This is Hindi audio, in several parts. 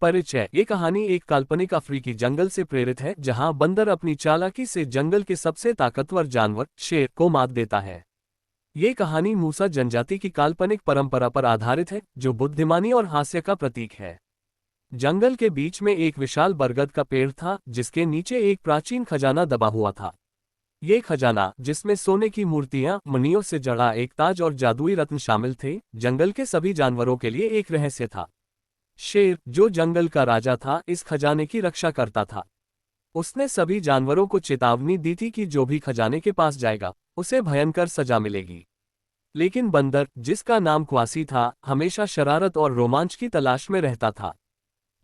परिचय। ये कहानी एक काल्पनिक अफ्रीकी जंगल से प्रेरित है जहां बंदर अपनी चालाकी से जंगल के सबसे ताकतवर जानवर शेर को मात देता है। ये कहानी मूसा जनजाति की काल्पनिक परंपरा पर आधारित है जो बुद्धिमानी और हास्य का प्रतीक है। जंगल के बीच में एक विशाल बरगद का पेड़ था जिसके नीचे एक प्राचीन खजाना दबा हुआ था। ये खजाना, जिसमें सोने की मूर्तियां, मणियों से जड़ा एक ताज और जादुई रत्न शामिल थे, जंगल के सभी जानवरों के लिए एक रहस्य था। शेर, जो जंगल का राजा था, इस खजाने की रक्षा करता था। उसने सभी जानवरों को चेतावनी दी थी कि जो भी खजाने के पास जाएगा उसे भयंकर सजा मिलेगी। लेकिन बंदर, जिसका नाम क्वासी था, हमेशा शरारत और रोमांच की तलाश में रहता था।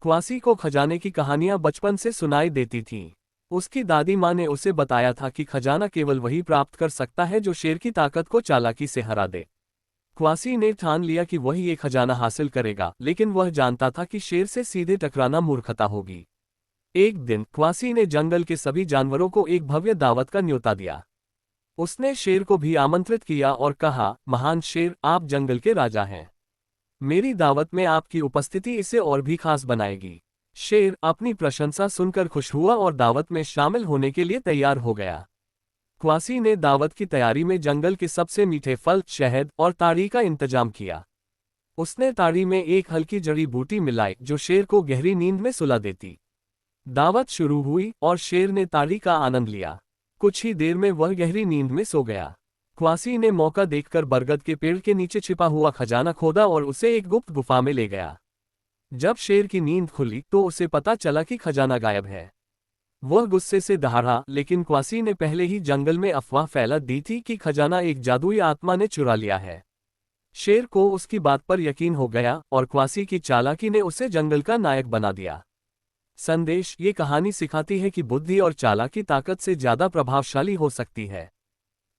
क्वासी को खजाने की कहानियां बचपन से सुनाई देती थीं। उसकी दादी माँ ने उसे बताया था कि खजाना केवल वही प्राप्त कर सकता है जो शेर की ताकत को चालाकी से हरा दे। क्वासी ने ठान लिया कि वही ये खजाना हासिल करेगा, लेकिन वह जानता था कि शेर से सीधे टकराना मूर्खता होगी। एक दिन क्वासी ने जंगल के सभी जानवरों को एक भव्य दावत का न्योता दिया। उसने शेर को भी आमंत्रित किया और कहा, महान शेर, आप जंगल के राजा हैं। मेरी दावत में आपकी उपस्थिति इसे और भी खास बनाएगी। शेर अपनी प्रशंसा सुनकर खुश हुआ और दावत में शामिल होने के लिए तैयार हो गया। क्वासी ने दावत की तैयारी में जंगल के सबसे मीठे फल, शहद और ताड़ी का इंतजाम किया। उसने ताड़ी में एक हल्की जड़ी बूटी मिलाई जो शेर को गहरी नींद में सुला देती। दावत शुरू हुई और शेर ने ताड़ी का आनंद लिया। कुछ ही देर में वह गहरी नींद में सो गया। क्वासी ने मौका देखकर बरगद के पेड़ के नीचे छिपा हुआ खजाना खोदा और उसे एक गुप्त गुफा में ले गया। जब शेर की नींद खुली तो उसे पता चला कि खजाना गायब है। वह गुस्से से दहाड़ा, लेकिन क्वासी ने पहले ही जंगल में अफवाह फैला दी थी कि खजाना एक जादुई आत्मा ने चुरा लिया है। शेर को उसकी बात पर यकीन हो गया और क्वासी की चालाकी ने उसे जंगल का नायक बना दिया। संदेश। ये कहानी सिखाती है कि बुद्धि और चालाकी ताकत से ज्यादा प्रभावशाली हो सकती है।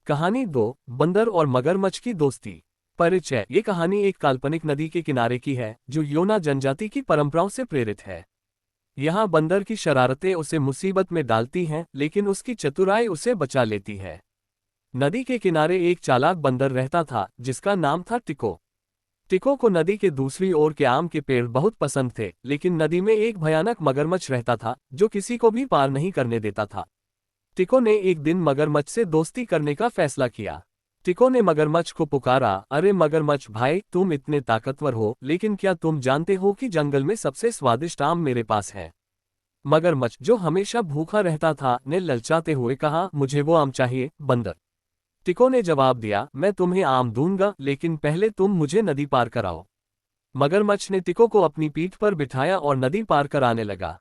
कहानी 2, बंदर और मगरमच्छ की दोस्ती। परिचय। ये कहानी एक काल्पनिक नदी के किनारे की है जो योना जनजाति की परंपराओं से प्रेरित है। यहाँ बंदर की शरारतें उसे मुसीबत में डालती हैं, लेकिन उसकी चतुराई उसे बचा लेती है। नदी के किनारे एक चालाक बंदर रहता था जिसका नाम था टिको। टिको को नदी के दूसरी ओर के आम के पेड़ बहुत पसंद थे, लेकिन नदी में एक भयानक मगरमच्छ रहता था जो किसी को भी पार नहीं करने देता था। टिको ने एक दिन मगरमच्छ से दोस्ती करने का फैसला किया। टिको ने मगरमच्छ को पुकारा, अरे मगरमच्छ भाई, तुम इतने ताकतवर हो, लेकिन क्या तुम जानते हो कि जंगल में सबसे स्वादिष्ट आम मेरे पास है? मगरमच्छ, जो हमेशा भूखा रहता था, ने ललचाते हुए कहा, मुझे वो आम चाहिए, बंदर। टिको ने जवाब दिया, मैं तुम्हें आम दूंगा, लेकिन पहले तुम मुझे नदी पार कराओ। मगरमच्छ ने टिको को अपनी पीठ पर बिठाया और नदी पार कराने लगा।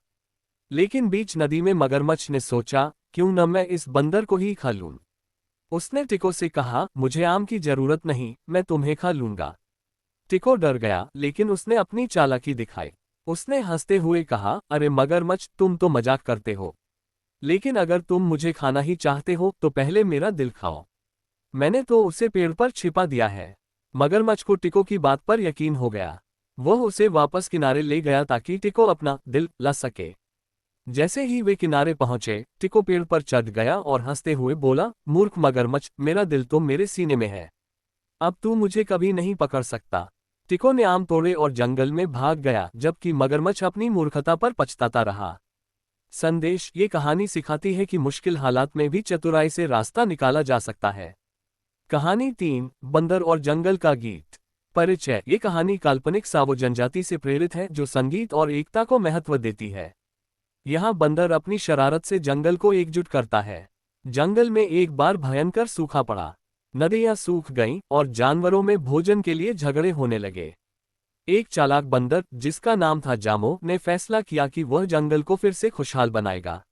लेकिन बीच नदी में मगरमच्छ ने सोचा, क्यों न मैं इस बंदर को ही खा लूं। उसने टिको से कहा, मुझे आम की जरूरत नहीं, मैं तुम्हें खा लूंगा। टिको डर गया, लेकिन उसने अपनी चालाकी दिखाई। उसने हंसते हुए कहा, अरे मगरमच्छ, तुम तो मजाक करते हो, लेकिन अगर तुम मुझे खाना ही चाहते हो तो पहले मेरा दिल खाओ। मैंने तो उसे पेड़ पर छिपा दिया है। मगरमच्छ को टिको की बात पर यकीन हो गया। वह उसे वापस किनारे ले गया ताकि टिको अपना दिल ला सके। जैसे ही वे किनारे पहुंचे, टिको पेड़ पर चढ़ गया और हंसते हुए बोला, मूर्ख मगरमच्छ, मेरा दिल तो मेरे सीने में है। अब तू मुझे कभी नहीं पकड़ सकता। टिको ने आम तोड़े और जंगल में भाग गया, जबकि मगरमच्छ अपनी मूर्खता पर पछताता रहा। संदेश। ये कहानी सिखाती है कि मुश्किल हालात में भी चतुराई से रास्ता निकाला जा सकता है। कहानी 3, बंदर और जंगल का गीत। परिचय। ये कहानी काल्पनिक सावो जनजाति से प्रेरित है जो संगीत और एकता को महत्व देती है। यहाँ बंदर अपनी शरारत से जंगल को एकजुट करता है। जंगल में एक बार भयंकर सूखा पड़ा। नदियां सूख गईं और जानवरों में भोजन के लिए झगड़े होने लगे। एक चालाक बंदर, जिसका नाम था जामो, ने फैसला किया कि वह जंगल को फिर से खुशहाल बनाएगा।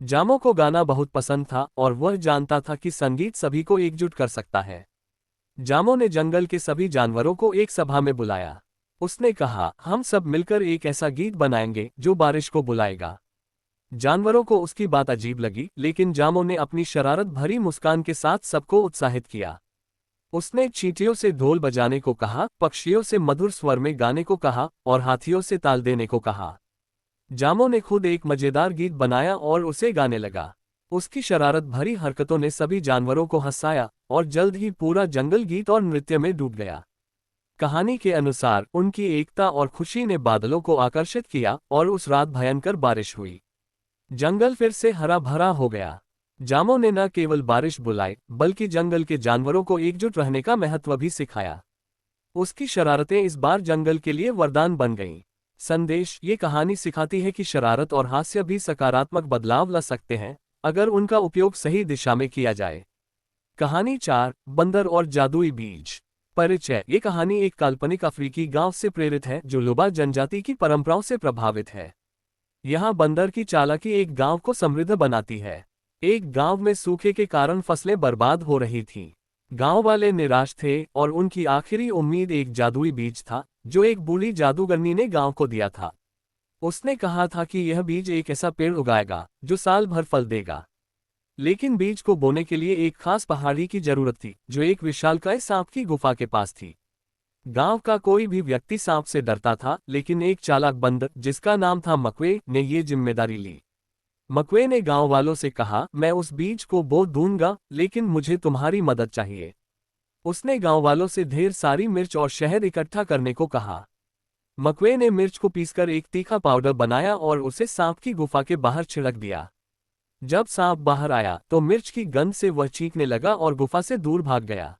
जामो को गाना बहुत पसंद था और वह जानता था कि संगीत सभी को एकजुट कर सकता है। जामो ने जंगल के सभी जानवरों को एक सभा में बुलाया। उसने कहा, हम सब मिलकर एक ऐसा गीत बनाएंगे जो बारिश को बुलाएगा। जानवरों को उसकी बात अजीब लगी, लेकिन जामो ने अपनी शरारत भरी मुस्कान के साथ सबको उत्साहित किया। उसने चींटियों से ढोल बजाने को कहा, पक्षियों से मधुर स्वर में गाने को कहा और हाथियों से ताल देने को कहा। जामो ने खुद एक मजेदार गीत बनाया और उसे गाने लगा। उसकी शरारत भरी हरकतों ने सभी जानवरों को हंसाया और जल्द ही पूरा जंगल गीत और नृत्य में डूब गया। कहानी के अनुसार उनकी एकता और खुशी ने बादलों को आकर्षित किया और उस रात भयंकर बारिश हुई। जंगल फिर से हरा भरा हो गया। जामो ने न केवल बारिश बुलाई बल्कि जंगल के जानवरों को एकजुट रहने का महत्व भी सिखाया। उसकी शरारतें इस बार जंगल के लिए वरदान बन गईं। संदेश: ये कहानी सिखाती है कि शरारत और हास्य भी सकारात्मक बदलाव ला सकते हैं, अगर उनका उपयोग सही दिशा में किया जाए। कहानी 4: बंदर और जादुई बीज। परिचय: ये कहानी एक काल्पनिक अफ्रीकी गांव से प्रेरित है जो लुबा जनजाति की परंपराओं से प्रभावित है। यहाँ बंदर की चालाकी एक गांव को समृद्ध बनाती है। एक गांव में सूखे के कारण फसलें बर्बाद हो रही थीं। गांव वाले निराश थे और उनकी आखिरी उम्मीद एक जादुई बीज था जो एक बूढ़ी जादूगरनी ने गांव को दिया था। उसने कहा था कि यह बीज एक ऐसा पेड़ उगाएगा जो साल भर फल देगा। लेकिन बीज को बोने के लिए एक खास पहाड़ी की जरूरत थी जो एक विशालकाय सांप की गुफा के पास थी। गांव का कोई भी व्यक्ति सांप से डरता था, लेकिन एक चालाक बंदर जिसका नाम था मकवे ने ये जिम्मेदारी ली। मकवे ने गांव वालों से कहा, मैं उस बीज को बो दूंगा, लेकिन मुझे तुम्हारी मदद चाहिए। उसने गांव वालों से ढेर सारी मिर्च और शहद इकट्ठा करने को कहा। मकवे ने मिर्च को पीसकर एक तीखा पाउडर बनाया और उसे सांप की गुफा के बाहर छिड़क दिया। जब सांप बाहर आया तो मिर्च की गंध से वह चीखने लगा और गुफा से दूर भाग गया।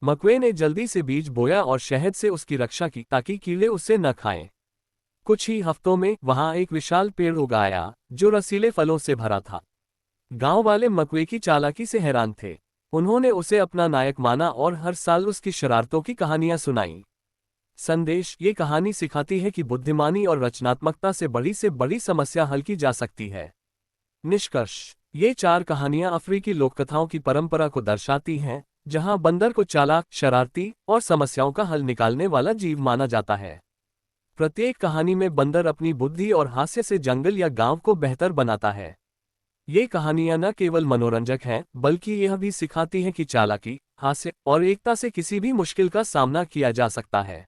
मकवे ने जल्दी से बीज बोया और शहद से उसकी रक्षा की ताकि कीड़े उसे न खाएं। कुछ ही हफ्तों में वहां एक विशाल पेड़ उगाया जो रसीले फलों से भरा था। गांव वाले मकवे की चालाकी से हैरान थे। उन्होंने उसे अपना नायक माना और हर साल उसकी शरारतों की कहानियां सुनाईं। संदेश: ये कहानी सिखाती है कि बुद्धिमानी और रचनात्मकता से बड़ी समस्या हल की जा सकती है। निष्कर्ष: ये 4 कहानियां अफ्रीकी लोककथाओं की परंपरा को दर्शाती हैं, जहां बंदर को चालाक, शरारती और समस्याओं का हल निकालने वाला जीव माना जाता है। प्रत्येक कहानी में बंदर अपनी बुद्धि और हास्य से जंगल या गांव को बेहतर बनाता है। ये कहानियां न केवल मनोरंजक हैं, बल्कि यह भी सिखाती हैं कि चालाकी, हास्य और एकता से किसी भी मुश्किल का सामना किया जा सकता है।